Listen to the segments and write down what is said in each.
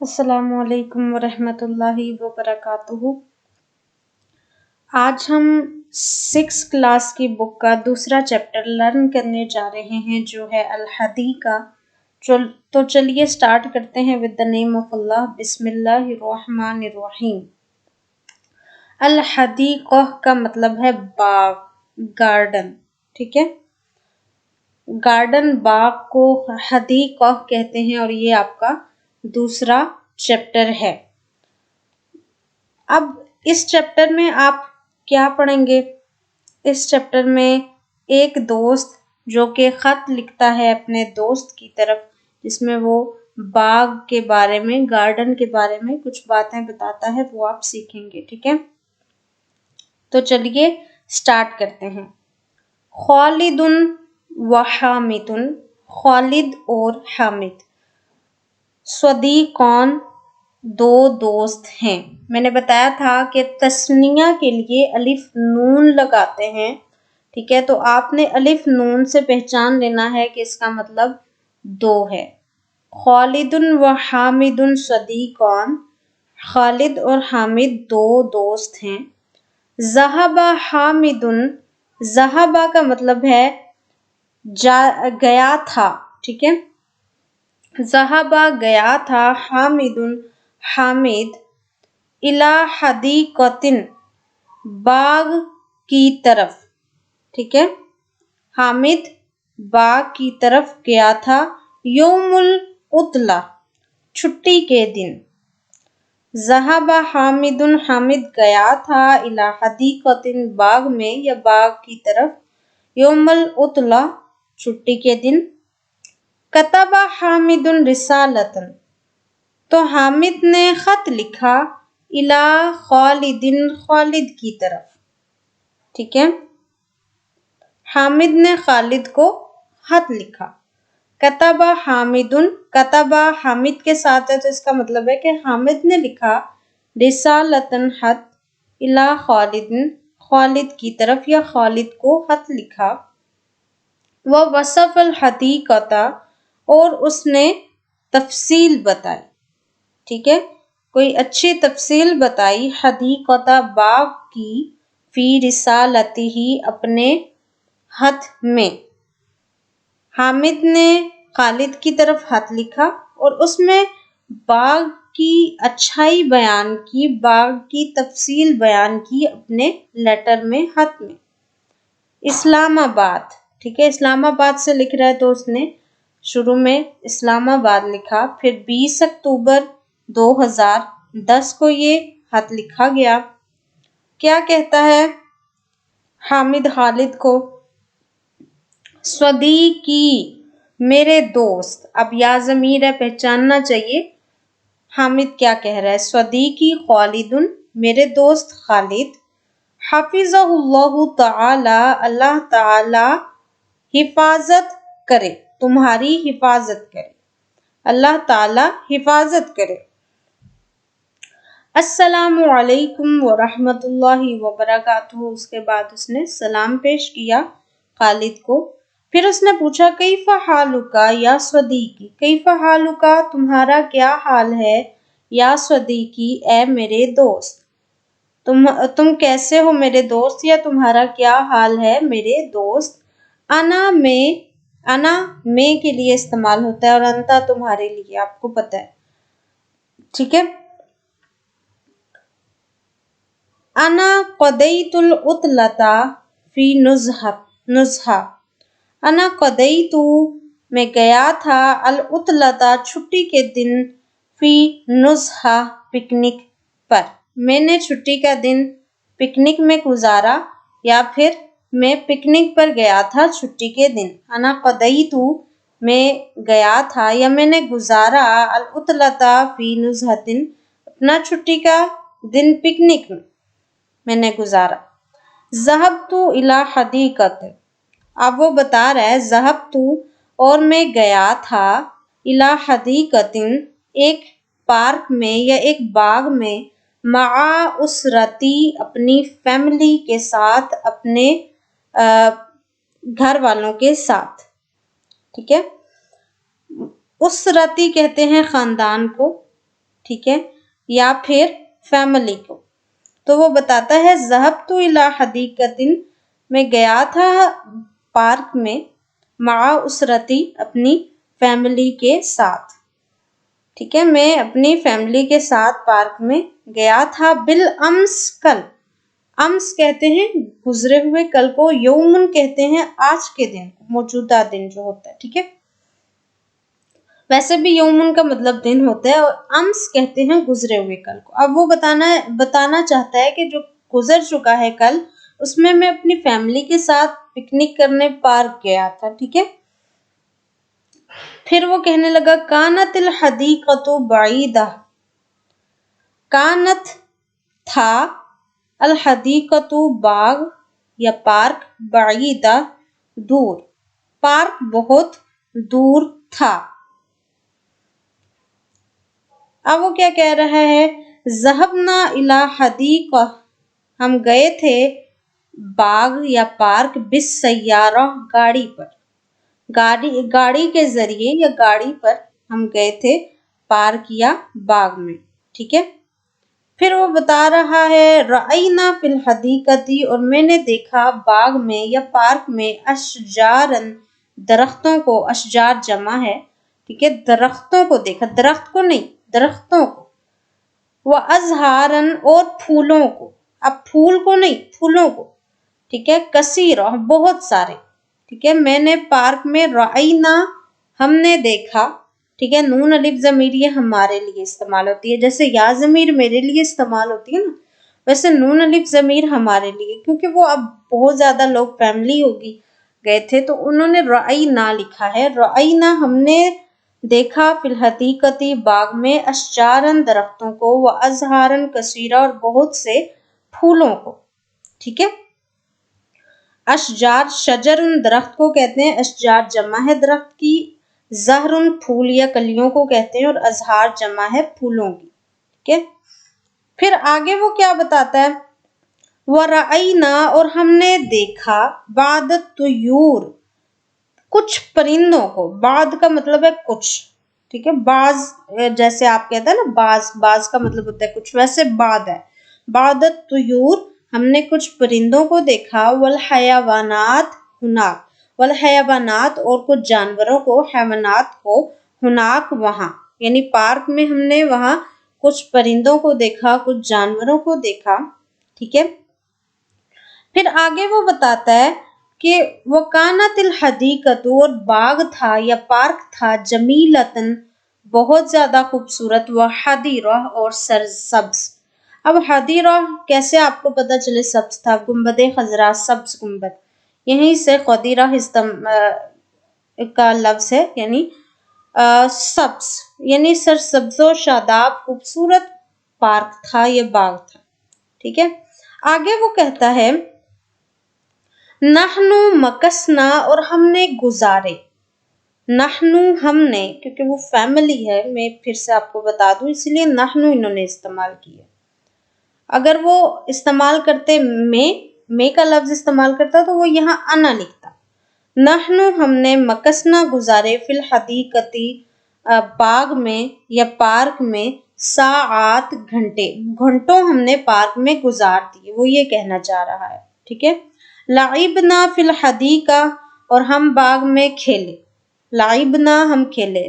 السلام علیکم ورحمۃ اللہ وبرکاتہ۔ آج ہم 6 کلاس کی بک کا دوسرا چیپٹر لرن کرنے جا رہے ہیں جو ہے الحدیقہ۔ تو چلیے سٹارٹ کرتے ہیں with the name of اللہ۔ بسم اللہ الرحمن الرحیم۔ الحدیقہ کا مطلب ہے باغ، گارڈن، ٹھیک ہے۔ گارڈن، باغ کو حدیقہ کہتے ہیں اور یہ آپ کا دوسرا چیپٹر ہے۔ اب اس چیپٹر میں آپ کیا پڑھیں گے؟ اس چیپٹر میں ایک دوست جو کہ خط لکھتا ہے اپنے دوست کی طرف، جس میں وہ باغ کے بارے میں، گارڈن کے بارے میں کچھ باتیں بتاتا ہے، وہ آپ سیکھیں گے، ٹھیک ہے۔ تو چلیے سٹارٹ کرتے ہیں۔ خالد و حامد، خالد اور حامد، صدیقان، دو دوست ہیں۔ میں نے بتایا تھا کہ تثنیہ کے لیے الف نون لگاتے ہیں، ٹھیک ہے۔ تو آپ نے الف نون سے پہچان لینا ہے کہ اس کا مطلب دو ہے۔ خالد و حامد صدیقان، خالد اور حامد دو دوست ہیں۔ ذہب حامد، ذہب کا مطلب ہے گیا تھا، ٹھیک ہے۔ ذہب گیا تھا، حامد حامد، الی حدیقۃ باغ کی طرف، ٹھیک ہے۔ حامد باغ کی طرف گیا تھا، یوم العطلہ چھٹی کے دن۔ ذہب حامد، حامد گیا تھا، الی حدیقۃ باغ میں یا باغ کی طرف، یوم العطلہ چھٹی کے دن۔ کتب حامد رسالۃ، تو حامد نے خط لکھا، الی خالد خالد کی طرف، ٹھیک ہے۔ حامد نے خالد کو خط لکھا۔ کتب حامد، کتب حامد کے ساتھ ہے تو اس کا مطلب ہے کہ حامد نے لکھا، رسالۃ خط، الی خالد خالد کی طرف یا خالد کو خط لکھا۔ ووصف الحدیقۃ، اور اس نے تفصیل بتائی، ٹھیک ہے، کوئی اچھی تفصیل بتائی، حدیقۃ باغ کی، فی رسالتہ اپنے خط میں۔ حامد نے خالد کی طرف خط لکھا اور اس میں باغ کی اچھائی بیان کی، باغ کی تفصیل بیان کی اپنے لیٹر میں، خط میں۔ اسلام آباد، ٹھیک ہے، اسلام آباد سے لکھ رہا ہے تو اس نے شروع میں اسلام آباد لکھا، پھر 20 اکتوبر 2010 کو یہ خط لکھا گیا۔ کیا کہتا ہے حامد خالد کو؟ صدیقی، میرے دوست، اب یا ضمیر ہے پہچاننا چاہیے حامد کیا کہہ رہا ہے۔ صدیقی خالد، میرے دوست خالد، حفظہ اللہ تعالی، اللہ تعالی حفاظت کرے، تمہاری حفاظت کرے، اللہ تعالی حفاظت کرے۔ السلام علیکم ورحمۃ اللہ وبرکاتہ، اس کے بعد اس نے سلام پیش کیا خالد کو۔ پھر اس نے پوچھا، کیف حالک یا صدیقی، کیف حالک، تمہارا کیا حال ہے، یا صدیقی، اے میرے دوست، تم کیسے ہو میرے دوست، یا تمہارا کیا حال ہے میرے دوست۔ انا میں کے لیے استعمال ہوتا ہے اور انتا تمہارے لیے، آپ کو پتہ ہے، ٹھیک ہے۔ انا قضیت العطلۃ فی نزہہ، انا قضیت، میں گیا تھا، العطلۃ چھٹی کے دن، فی نزہہ پکنک پر، میں نے چھٹی کا دن پکنک میں گزارا، یا پھر میں پکنک پر گیا تھا چھٹی کے دن۔ انا قضیت، میں گیا تھا یا میں نے گزارا، العطلۃ فی نزہۃ، اپنا چھٹی کا دن پکنک میں نے گزارا۔ ذہبت الی حدیقۃ، اب وہ بتا رہا ہے ذہبت، اور میں گیا تھا، الی حدیقۃ، ایک پارک میں یا ایک باغ میں، مع اسرتی، اپنی فیملی کے ساتھ، اپنے گھر والوں کے ساتھ، ٹھیک ہے۔ اسرتی کہتے ہیں خاندان کو، ٹھیک ہے، یا پھر فیملی کو. تو وہ بتاتا ہے ذہبت الی حدیقۃ، میں گیا تھا پارک میں، مع اسرتی، اپنی فیملی کے ساتھ. ٹھیک ہے، میں اپنی فیملی کے ساتھ پارک میں گیا تھا. بالامس، کل. امس کہتے ہیں گزرے ہوئے کل کو، یومن کہتے ہیں آج کے دن، موجودہ دن جو ہوتا ہے. ٹھیک ہے، ویسے بھی یومن کا مطلب دن ہوتا ہے، اور امس کہتے ہیں گزرے ہوئے کل کو. اب وہ بتانا چاہتا ہے کہ جو گزر چکا ہے کل، اس میں اپنی فیملی کے ساتھ پکنک کرنے پارک گیا تھا. ٹھیک ہے، پھر وہ کہنے لگا کانت الحدیقۃ بعیدہ، کانت تھا، الحدیقۃ باغ یا پارک، بعیدہ دور، پارک بہت دور تھا. اب وہ کیا کہہ رہا ہے، ذہبنا الی حدیقہ، ہم گئے تھے باغ یا پارک، بالسیارہ، گاڑی پر، گاڑی کے ذریعے یا گاڑی پر ہم گئے تھے پارک یا باغ میں. ٹھیک ہے، پھر وہ بتا رہا ہے رأینا فی الحدیقۃ، اور میں نے دیکھا باغ میں یا پارک میں، اشجارن، درختوں کو، اشجار جمع ہے. ٹھیک ہے، درختوں کو دیکھا، درخت کو نہیں، درختوں کو. وازہارن، اور پھولوں کو، اب پھول کو نہیں، پھولوں کو. ٹھیک ہے، کثیرہ، بہت سارے. ٹھیک ہے، میں نے پارک میں، رأینا، ہم نے دیکھا. ٹھیک ہے، نون الف ضمیر یہ ہمارے لیے استعمال ہوتی ہے، جیسے یا ضمیر میرے لیے استعمال ہوتی ہے نا، ویسے نون الف ضمیر ہمارے لیے، کیونکہ وہ اب بہت زیادہ لوگ فیملی ہوگی گئے تھے تو انہوں نے رأینا لکھا ہے. رأینا، ہم نے دیکھا، فی الحدیقۃ، باغ میں، اشجارن، درختوں کو، وازہارن کثیرہ، اور بہت سے پھولوں کو. ٹھیک ہے، اشجار، شجرن، درخت کو کہتے ہیں، اشجار جمع ہے درخت کی، زہرن، پھول یا کلیوں کو کہتے ہیں، اور ازہار جمع ہے پھولوں کی. ٹھیک ہے، پھر آگے وہ کیا بتاتا ہے، وَرَأَيْنَا، اور ہم نے دیکھا، بَعْضَ الطُّيُورِ، کچھ پرندوں کو. بعد کا مطلب ہے کچھ. ٹھیک ہے، بعض جیسے آپ کہتے ہیں نا، بعض کا مطلب ہوتا ہے کچھ، ویسے بعد ہے. بعض الطیور، ہم نے کچھ پرندوں کو دیکھا. والحیوانات ہناک، والحیوانات، اور کچھ جانوروں کو، حیوانات کو، ہناک، وہاں، یعنی پارک میں ہم نے وہاں کچھ پرندوں کو دیکھا، کچھ جانوروں کو دیکھا. ٹھیک ہے، پھر آگے وہ بتاتا ہے کہ وَكَانَتِ الْحَدِيقَةُ، اور باغ تھا یا پارک تھا، جمیلتن، بہت زیادہ خوبصورت، وحدیرہ، اور سرسبز. اب حدیرہ کیسے آپ کو پتہ چلے سبز تھا، گنبد خضرا، سبز گنبد، یہیں سے خدیرہ کا لفظ ہے، یعنی سبز، یعنی سرسبز و شاداب، خوبصورت پارک تھا، یہ باغ تھا. ٹھیک ہے، آگے وہ کہتا ہے نحنو مکسنا، اور ہم نے گزارے. نحنو، ہم نے، کیونکہ وہ فیملی ہے، میں پھر سے آپ کو بتا دوں، اس لیے نحنو انہوں نے استعمال کیا. اگر وہ استعمال کرتے میں کا لفظ استعمال کرتا تو وہ یہاں انا لکھتا. نحنو، ہم نے، مکسنا، گزارے، فی الحدیقۃ، باغ میں یا پارک میں، ساعات، گھنٹے، گھنٹوں ہم نے پارک میں گزار دیے، وہ یہ کہنا چاہ رہا ہے. ٹھیک ہے، لعبنا فی الحدیقہ، اور ہم باغ میں کھیلے. لعبنا، ہم کھیلے.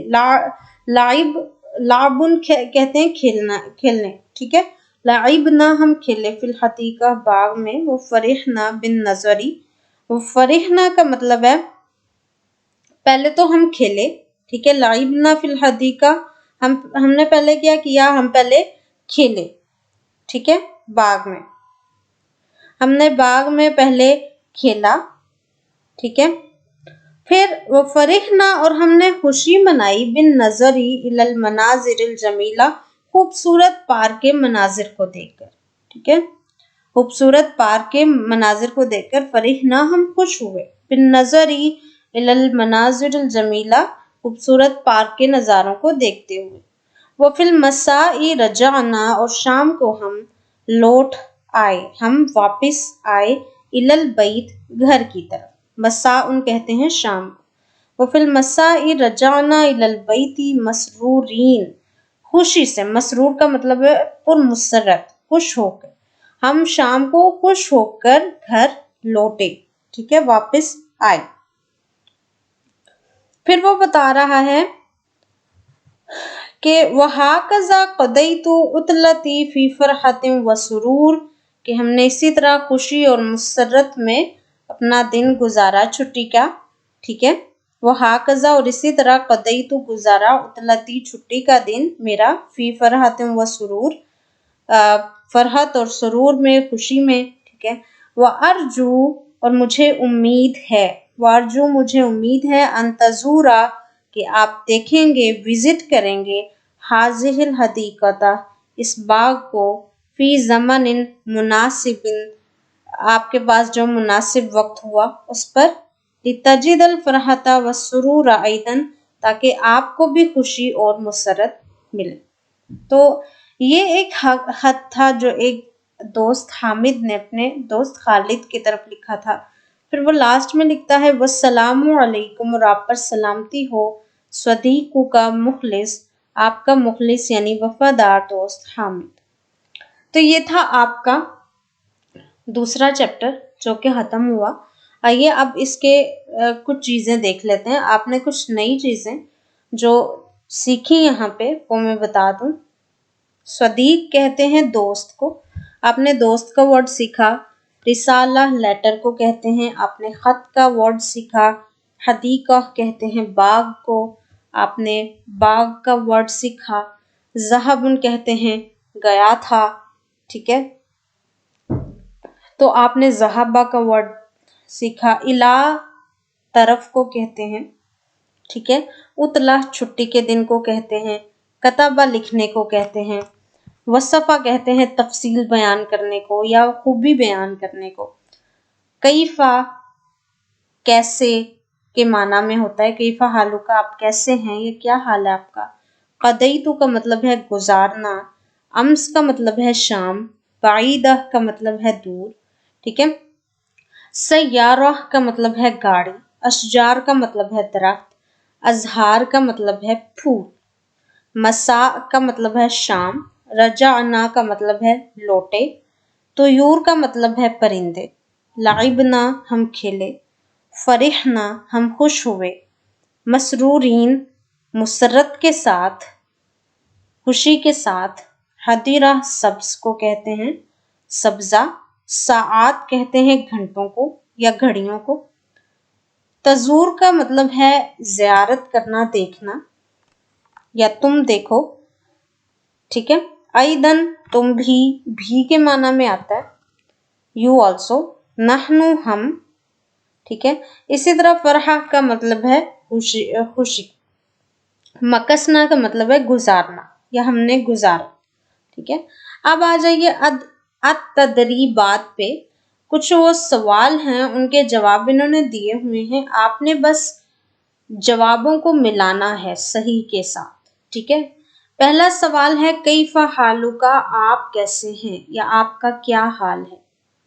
لعبن کہتے ہیں کھیلنے. ٹھیک ہے، لعبنا، ہم کھیلے، فی الحدیقہ، باغ میں. وفرحنا بالنظر، وفرحنا کا مطلب ہے پہلے تو ہم کھیلے. ٹھیک ہے، لعبنا فی الحدیقہ، ہم نے پہلے کیا کیا، ہم پہلے کھیلے. ٹھیک ہے، باغ میں، ہم نے باغ میں پہلے کھیلا. ٹھیک ہے، پھر وفرحنا، اور ہم نے خوشی منائی، بالنظر الی المناظر الجمیلہ، خوبصورت پارک کے مناظر کو دیکھ کر. ٹھیک ہے، خوبصورت پارک کے مناظر کو دیکھ کر، فرحنا، ہم خوش ہوئے، بالنظر الی المناظر الجمیلہ، خوبصورت پارک کے نظاروں کو دیکھتے ہوئے. وفی المساء رجعنا، اور شام کو ہم لوٹ آئے، ہم واپس آئے، الی البیت، گھر کی طرف. مساء کہتے ہیں شام کو. وفی المساء رجعنا الی البیت مسرورین، خوشی سے, مسرور کا مطلب ہے پرمسرت, خوش ہو کر. ہم شام کو خوش ہو کر گھر لوٹے, ٹھیک ہے, واپس آئے. پھر وہ بتا رہا ہے کہ وَهَكَذَا قَضَيْتُ عُطْلَتِي فِي فَرْحَةٍ وَسُرُورٍ, کہ ہم نے اسی طرح خوشی اور مسرت میں اپنا دن گزارا, چھٹی کا, ٹھیک ہے. وَهَكَذَا اور اسی طرح قَضَيْتُ گزارا عُطْلَتِي چھٹی کا دن میرا, فِي فَرْحَةٍ وَسُرُورٍ فرحت اور سرور میں, خوشی میں, ٹھیک ہے. وَأَرْجُو اور مجھے امید ہے, وَأَرْجُو مجھے امید ہے, أَن تَزُورَ کہ آپ دیکھیں گے, وزٹ کریں گے, حاضح الحدیقہ اس باغ کو, فی زمن مناسب آپ کے پاس جو مناسب وقت ہوا اس پر, لتجد الفرحۃ والسرور ایضا تاکہ آپ کو بھی خوشی اور مسرت ملے. تو یہ ایک خط تھا جو ایک دوست حامد نے اپنے دوست خالد کی طرف لکھا تھا. پھر وہ لاسٹ میں لکھتا ہے والسلام علیکم, اور آپ پر سلامتی ہو, صدیقو کا مخلص, آپ کا مخلص یعنی وفادار دوست حامد. تو یہ تھا آپ کا دوسرا چیپٹر جو کہ ختم ہوا. آئیے اب اس کے کچھ چیزیں دیکھ لیتے ہیں. آپ نے کچھ نئی چیزیں جو سیکھی یہاں پہ وہ میں بتا دوں. صدیق کہتے ہیں دوست کو, آپ نے دوست کا ورڈ سیکھا. رسالہ لیٹر کو کہتے ہیں, آپ نے خط کا ورڈ سیکھا. حدیقہ کہتے ہیں باغ کو, آپ نے باغ کا ورڈ سیکھا. ذہبن کہتے ہیں گیا تھا, ٹھیک ہے, تو آپ نے ذہبہ کا ورڈ سیکھا. الا طرف کو کہتے ہیں, ٹھیک ہے. اطلع چھٹی کے دن کو کہتے ہیں. کتابہ لکھنے کو کہتے ہیں. وصفہ کہتے ہیں تفصیل بیان کرنے کو یا خوبی بیان کرنے کو. کیفا کیسے کے معنی میں ہوتا ہے, کیفا حالو کا آپ کیسے ہیں, یہ کیا حال ہے آپ کا. قضیتو کا مطلب ہے گزارنا. امس کا مطلب ہے شام. بعیدہ کا مطلب ہے دور, ٹھیک ہے. سیارہ کا مطلب ہے گاڑی. اشجار کا مطلب ہے درخت. ازہار کا مطلب ہے پھول. مساء کا مطلب ہے شام. رجعنا کا مطلب ہے لوٹے. طیور کا مطلب ہے پرندے. لعبنا ہم کھیلے. فرحنا ہم خوش ہوئے. مسرورین مسرت کے ساتھ, خوشی کے ساتھ. حدیرہ سبز کو کہتے ہیں سبزہ. ساعات کہتے ہیں گھنٹوں کو یا گھڑیوں کو. تزور کا مطلب ہے زیارت کرنا, دیکھنا یا تم دیکھو, ٹھیک ہے. ایدن تم بھی کے معنی میں آتا ہے. You also. نحنو ہم, ٹھیک ہے. اسی طرح فرحہ کا مطلب ہے خوشی. مکسنا کا مطلب ہے گزارنا یا ہم نے گزارا, ٹھیک ہے. اب آ جائیے التدریبات پہ. کچھ وہ سوال ہیں ان کے جواب انہوں نے دیے ہوئے ہیں, آپ نے بس جوابوں کو ملانا ہے صحیح کے ساتھ, ٹھیک ہے. پہلا سوال ہے کیفا حالو کا, آپ کیسے ہیں یا آپ کا کیا حال ہے.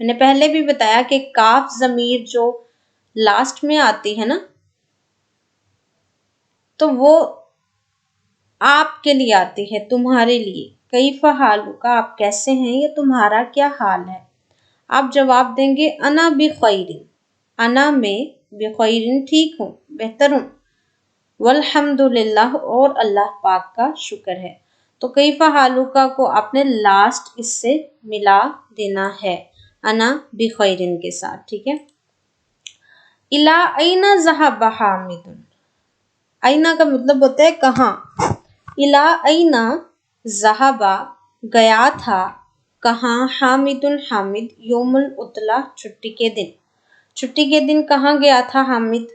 میں نے پہلے بھی بتایا کہ کاف ضمیر جو لاسٹ میں آتی ہے نا, تو وہ آپ کے لیے آتی ہے, تمہارے لیے. کیفا حالو کا آپ کیسے ہیں, یہ تمہارا کیا حال ہے. آپ جواب دیں گے انا بخیرن, انا میں بخیرن ٹھیک ہوں, بہتر ہوں. والحمد للہ اور اللہ پاک کا شکر ہے. تو کیفا حالو کا کو آپ نے لاسٹ اس سے ملا دینا ہے انا بخیرن کے ساتھ, ٹھیک ہے. الا این ذهب حامد, اینا کا مطلب ہوتا ہے کہاں. الا اینا ذهب گیا تھا, کہاں. حامد حامد یوم العطلہ چھٹی کے دن. چھٹی کے دن کہاں گیا تھا حامد.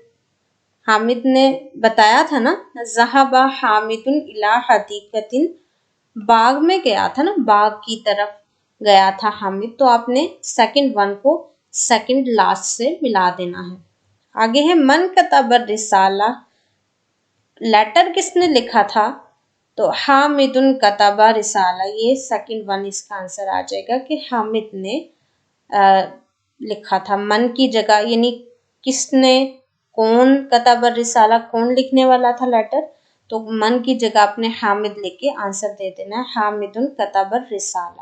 حامد نے بتایا تھا نا, ذهب حامد الی حدیقۃ, باغ میں گیا تھا نا, باغ کی طرف گیا تھا حامد. تو آپ نے سیکنڈ ون کو سیکنڈ لاسٹ سے ملا دینا ہے. آگے ہے من کتب الرسالہ, لیٹر کس نے لکھا تھا. تو حامد کتب رسالہ, یہ سیکنڈ ون اس کا آنسر آ جائے گا کہ حامد نے لکھا تھا. من کی جگہ یعنی کس نے, کون, کتب الرسالہ کون لکھنے والا تھا لیٹر, تو من کی جگہ اپنے حامد لکھ کے آنسر دے دینا ہے حامد کتب الرسالہ۔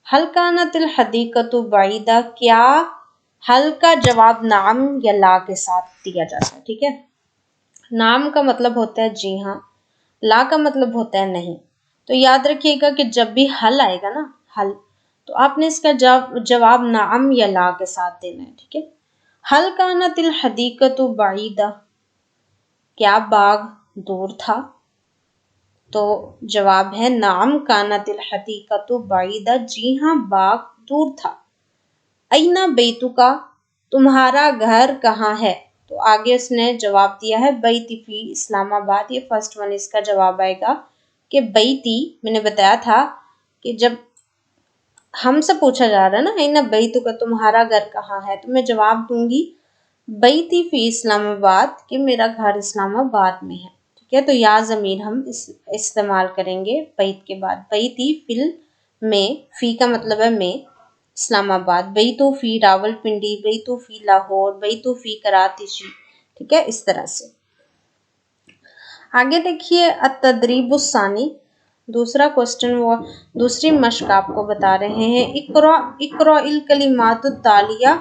حل کانت الحدیقۃ بعیدہ، کیا حل کا جواب نعم یا لا کے ساتھ دیا جاتا ہے، ٹھیک ہے۔ نعم کا مطلب ہوتا ہے جی ہاں، لا کا مطلب ہوتا ہے نہیں۔ تو یاد رکھیے گا کہ جب بھی حل آئے گا نا، حل، تو آپ نے اس کا جواب نعم یا لا کے ساتھ دینا ہے، ٹھیک ہے۔ حل کانت الحدیقۃ بعیدہ، کیا باغ دور تھا؟ تو جواب ہے نعم کانت الحدیقۃ بعیدہ، جی ہاں باغ دور تھا۔ اینا بیتکا، تمہارا گھر کہاں ہے؟ تو آگے اس نے جواب دیا ہے بیتی فی اسلام آباد، یہ فرسٹ ون اس کا جواب آئے گا کہ بیتی، میں نے بتایا تھا کہ جب ہم سے پوچھا جا رہا ہے نا اینا بیتکا، تمہارا گھر کہاں ہے، تو میں جواب دوں گی بیتی فی اسلام آباد، کہ میرا گھر اسلام آباد میں ہے، ٹھیک ہے۔ تو یا ضمیر ہم استعمال کریں گے بیت کے بعد، بیتی فی میں، فی کا مطلب ہے میں، اسلام آباد، بیتو فی راول پنڈی، بیتو فی لاہور، بیتو فی کراچی، ٹھیک ہے، اس طرح سے۔ آگے دیکھیے التدریب الثانی، دوسرا کوسچن، وہ دوسری مشق آپ کو بتا رہے ہیں اقرأ الکلمات التالیہ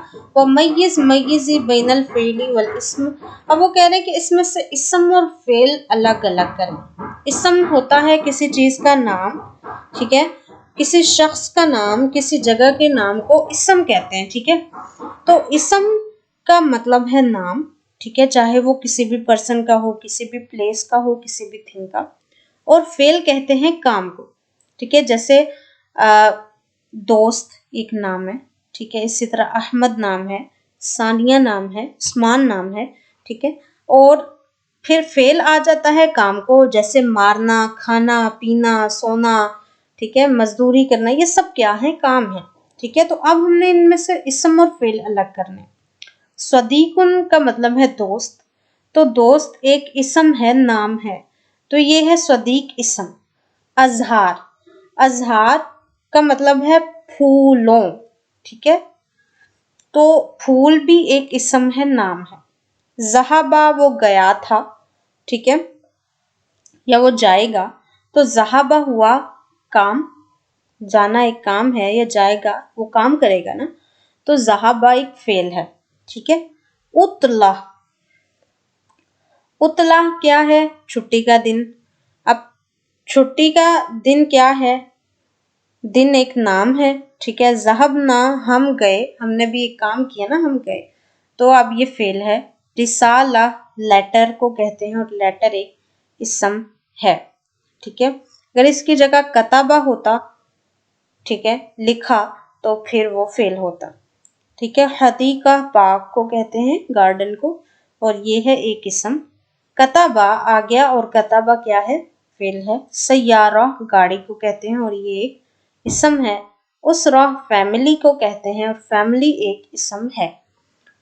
میزی بین الفعل والاسم۔ اب وہ کہہ رہے ہیں کہ اس میں سے اسم اور فعل الگ الگ کریں۔ اسم ہوتا ہے کسی چیز کا نام، ٹھیک ہے، کسی شخص کا نام، کسی جگہ کے نام کو اسم کہتے ہیں، ٹھیک ہے۔ تو اسم کا مطلب ہے نام، ٹھیک ہے، چاہے وہ کسی بھی پرسن کا ہو، کسی بھی پلیس کا ہو، کسی بھی تھنگ کا۔ اور فعل کہتے ہیں کام کو، ٹھیک ہے، جیسے دوست ایک نام ہے، ٹھیک ہے، اسی طرح احمد نام ہے، ثانیہ نام ہے، عثمان نام ہے، ٹھیک ہے۔ اور پھر فعل آ جاتا ہے کام کو، جیسے مارنا، کھانا پینا، سونا، ٹھیک ہے، مزدوری کرنا، یہ سب کیا ہے؟ کام ہے، ٹھیک ہے۔ تو اب ہم نے ان میں سے اسم اور فعل الگ کرنے۔ صدیقن کا مطلب ہے دوست، تو دوست ایک اسم ہے، نام ہے، تو یہ ہے صدیق اسم۔ ازہار، ازہار کا مطلب ہے پھولوں، ٹھیک ہے، تو پھول بھی ایک اسم ہے، نام ہے۔ ذہبہ وہ گیا تھا، ٹھیک ہے، یا وہ جائے گا، تو ذہبہ ہوا کام، جانا ایک کام ہے، یا جائے گا وہ کام کرے گا نا، تو ذہبہ ایک فعل ہے، ٹھیک ہے۔ اطلع، اطلع کیا ہے؟ چھٹی کا دن۔ اب چھٹی کا دن کیا ہے؟ دن ایک نام ہے، ٹھیک ہے۔ ذہبنا ہم گئے، ہم نے بھی ایک کام کیا نا، ہم گئے، تو اب یہ فعل ہے۔ رسالہ لیٹر کو کہتے ہیں، اور لیٹر ایک اسم ہے، ٹھیک ہے۔ اگر اس کی جگہ کتابہ ہوتا، ٹھیک ہے، لکھا، تو پھر وہ فعل ہوتا، ٹھیک ہے۔ حدیقہ پارک کو کہتے ہیں، گارڈن کو، اور یہ ہے ایک اسم۔ کتابہ آ گیا، اور کتابہ کیا ہے؟ فعل ہے۔ سیارہ گاڑی کو کہتے ہیں، اور یہ ایک اسم ہے۔ اسرہ فیملی کو کہتے ہیں، اور فیملی ایک اسم ہے،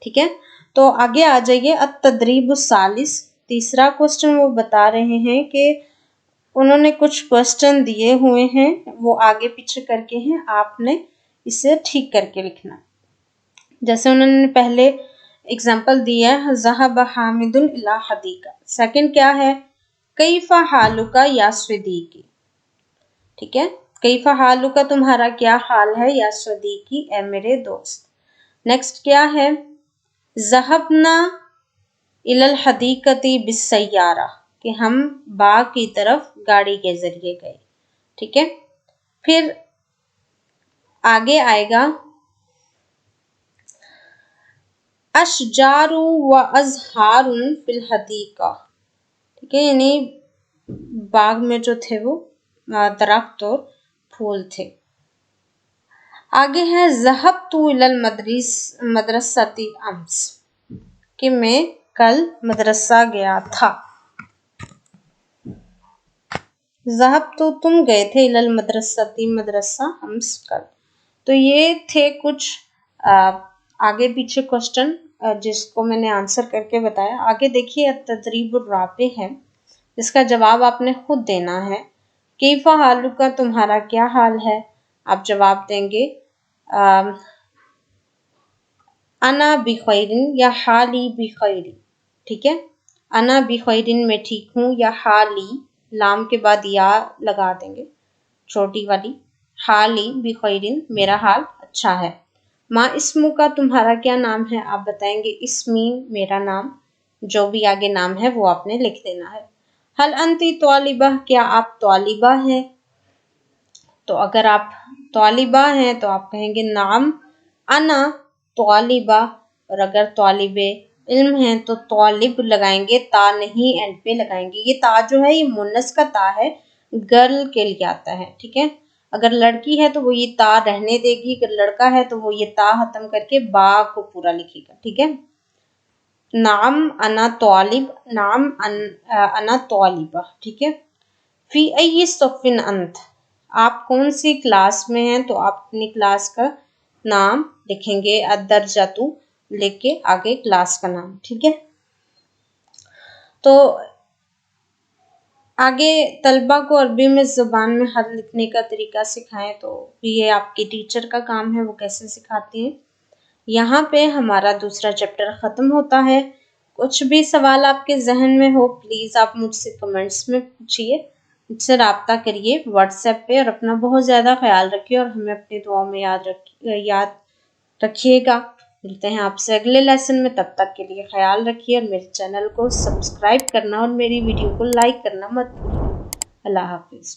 ٹھیک ہے۔ تو آگے آ جائیے التدریب الثالث، تیسرا کوسچن وہ بتا رہے ہیں کہ انہوں نے کچھ کوسچن دیے ہوئے ہیں، وہ آگے پیچھے کر کے ہیں، آپ نے اسے ٹھیک کر کے لکھنا۔ جیسے انہوں نے پہلے اگزامپل دیا ہے ذهب حامد الی حدیقہ، سیکنڈ کیا ہے؟ کیف حالک یا صدیقی، ٹھیک ہے، کیف حالک تمہارا کیا حال ہے، یا صدیقی اے میرے دوست۔ نیکسٹ کیا ہے؟ ذهبنا الی الحدیقۃ بالسیارہ، کہ ہم باغ کی طرف گاڑی کے ذریعے گئے، ٹھیک ہے۔ پھر آگے آئے گا اشجار و ازہار فی الحدیقہ، ٹھیک ہے، یعنی باغ میں جو تھے وہ درخت اور پھول تھے۔ آگے ہے ذہبت الی المدرسۃ امس، کہ میں کل مدرسہ گیا تھا۔ ذہبت تم گئے تھے، الی المدرسۃ مدرسہ، امس کل۔ تو یہ تھے کچھ آگے پیچھے کوسچن جس کو میں نے آنسر کر کے بتایا۔ آگے دیکھیے التدریب الرابع ہے، جس کا جواب آپ نے خود دینا ہے۔ کیف حالک تمہارا کیا حال ہے؟ آپ جواب دیں گے انا بخیر یا حالی بخیر، ٹھیک ہے۔ انا بخیرن میں ٹھیک ہوں، یا حالی لام کے بعد یا لگا دیں گے چھوٹی والی، حالی بخیرن میرا حال اچھا ہے۔ ما اسمو کا تمہارا کیا نام ہے، آپ بتائیں گے اسمی میرا نام، جو بھی آگے نام ہے وہ آپ نے لکھ دینا ہے۔ حل انتی طالبہ کیا آپ طالبہ ہیں، تو اگر آپ طالبہ ہیں تو آپ کہیں گے نعم انا طالبہ، اور اگر طالب علم ہیں تو طالب لگائیں گے، تا نہیں اینڈ پہ لگائیں گے۔ یہ تا جو ہے یہ مونس کا تا ہے، گرل کے لیے آتا ہے، ٹھیک ہے۔ اگر لڑکی ہے تو وہ یہ تا رہنے دے گی، اگر لڑکا ہے تو وہ یہ تا ختم کر کے با کو پورا لکھے گا، ٹھیک ہے۔ نعم انا طالب، نعم انا طالبہ، ٹھیک ہے۔ فی ای صف انت، آپ کون سی کلاس میں ہیں، تو آپ اپنی کلاس کا نام لکھیں گے، الدرجۃ لکھ کے آگے کلاس کا نام، ٹھیک ہے۔ تو آگے طلبہ کو عربی میں زبان میں خط لکھنے کا طریقہ سکھائیں، تو یہ آپ کی ٹیچر کا کام ہے، وہ کیسے سکھاتی ہیں۔ یہاں پہ ہمارا دوسرا چیپٹر ختم ہوتا ہے۔ کچھ بھی سوال آپ کے ذہن میں ہو پلیز آپ مجھ سے کمنٹس میں پوچھیے، مجھ سے رابطہ کریے واٹس ایپ پہ، اور اپنا بہت زیادہ خیال رکھیے اور ہمیں اپنی دعاؤں میں یاد رکھیے گا۔ ملتے ہیں آپ سے اگلے لیسن میں، تب تک کے لیے خیال رکھیے اور میرے چینل کو سبسکرائب کرنا اور میری ویڈیو کو لائک کرنا مت بھولیے۔ اللہ حافظ۔